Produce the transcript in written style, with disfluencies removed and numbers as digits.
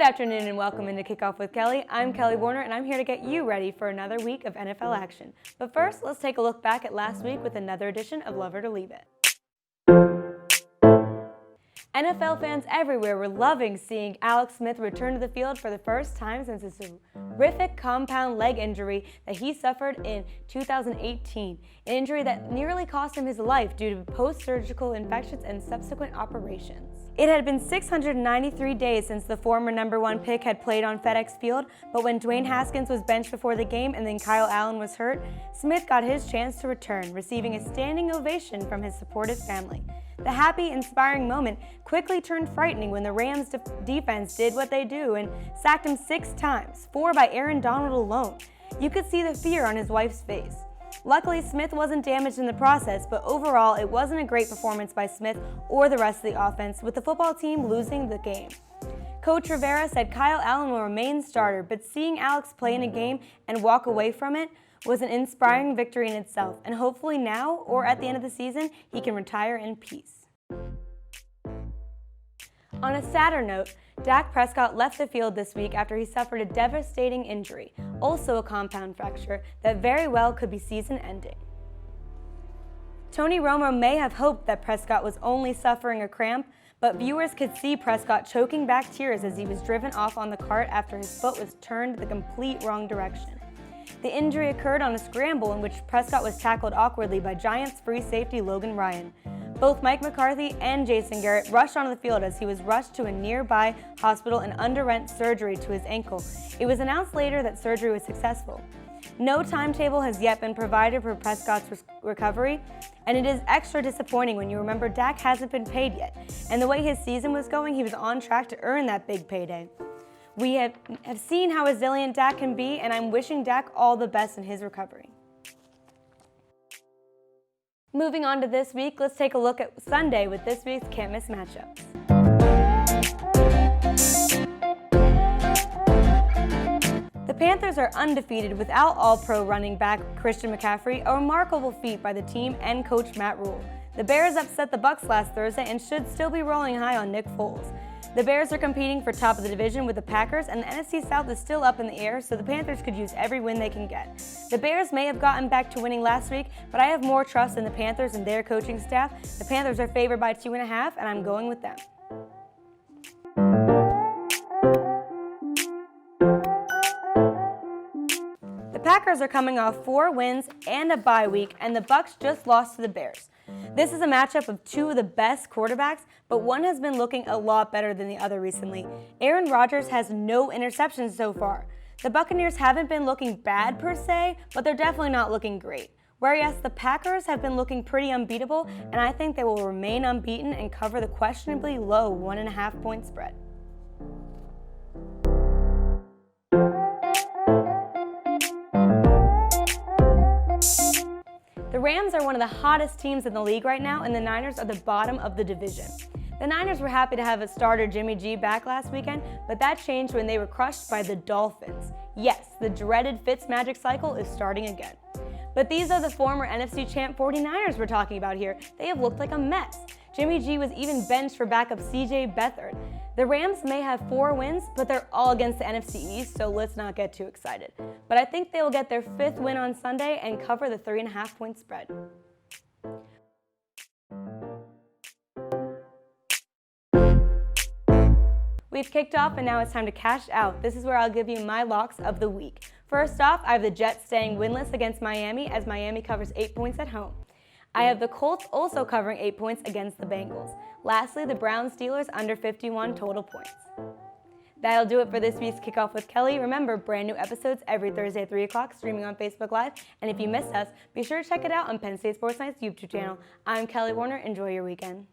afternoon and welcome into Kickoff with Kelly. I'm Kelly Warner and I'm here to get you ready for another week of NFL action. But first, let's take a look back at last week with another edition of Love It or Leave It. NFL fans everywhere were loving seeing Alex Smith return to the field for the first time since his horrific compound leg injury that he suffered in 2018, an injury that nearly cost him his life due to post-surgical infections and subsequent operations. It had been 693 days since the former #1 pick had played on FedEx Field, but when Dwayne Haskins was benched before the game and then Kyle Allen was hurt, Smith got his chance to return, receiving a standing ovation from his supportive family. The happy, inspiring moment quickly turned frightening when the Rams' defense did what they do and sacked him 6 times, 4 by Aaron Donald alone. You could see the fear on his wife's face. Luckily, Smith wasn't damaged in the process, but overall, it wasn't a great performance by Smith or the rest of the offense, with the football team losing the game. Coach Rivera said Kyle Allen will remain starter, but seeing Alex play in a game and walk away from it was an inspiring victory in itself, and hopefully now, or at the end of the season, he can retire in peace. On a sadder note, Dak Prescott left the field this week after he suffered a devastating injury, also a compound fracture, that very well could be season-ending. Tony Romo may have hoped that Prescott was only suffering a cramp, but viewers could see Prescott choking back tears as he was driven off on the cart after his foot was turned the complete wrong direction. The injury occurred on a scramble in which Prescott was tackled awkwardly by Giants free safety Logan Ryan. Both Mike McCarthy and Jason Garrett rushed onto the field as he was rushed to a nearby hospital and underwent surgery to his ankle. It was announced later that surgery was successful. No timetable has yet been provided for Prescott's recovery, and it is extra disappointing when you remember Dak hasn't been paid yet, and the way his season was going, he was on track to earn that big payday. We have seen how resilient Dak can be, and I'm wishing Dak all the best in his recovery. Moving on to this week, let's take a look at Sunday with this week's can't miss matchups. The Panthers are undefeated without All-Pro running back Christian McCaffrey, a remarkable feat by the team and coach Matt Rule. The Bears upset the Bucs last Thursday and should still be rolling high on Nick Foles. The Bears are competing for top of the division with the Packers, and the NFC South is still up in the air, so the Panthers could use every win they can get. The Bears may have gotten back to winning last week, but I have more trust in the Panthers and their coaching staff. The Panthers are favored by 2.5, and I'm going with them. The Packers are coming off 4 wins and a bye week, and the Bucs just lost to the Bears. This is a matchup of 2 of the best quarterbacks, but one has been looking a lot better than the other recently. Aaron Rodgers has no interceptions so far. The Buccaneers haven't been looking bad per se, but they're definitely not looking great. Whereas the Packers have been looking pretty unbeatable, and I think they will remain unbeaten and cover the questionably low 1.5-point spread. The Rams are one of the hottest teams in the league right now, and the Niners are the bottom of the division. The Niners were happy to have a starter Jimmy G back last weekend, but that changed when they were crushed by the Dolphins. Yes, the dreaded Fitzmagic cycle is starting again. But these are the former NFC champ 49ers we're talking about here. They have looked like a mess. Jimmy G was even benched for backup CJ Beathard. The Rams may have 4 wins, but they're all against the NFC East, so let's not get too excited. But I think they will get their 5th win on Sunday and cover the 3.5-point spread. We've kicked off and now it's time to cash out. This is where I'll give you my locks of the week. First off, I have the Jets staying winless against Miami as Miami covers 8 points at home. I have the Colts also covering 8 points against the Bengals. Lastly, the Browns-Steelers under 51 total points. That'll do it for this week's Kickoff with Kelly. Remember, brand new episodes every Thursday at 3 o'clock, streaming on Facebook Live. And if you missed us, be sure to check it out on Penn State Sports Night's YouTube channel. I'm Kelly Warner. Enjoy your weekend.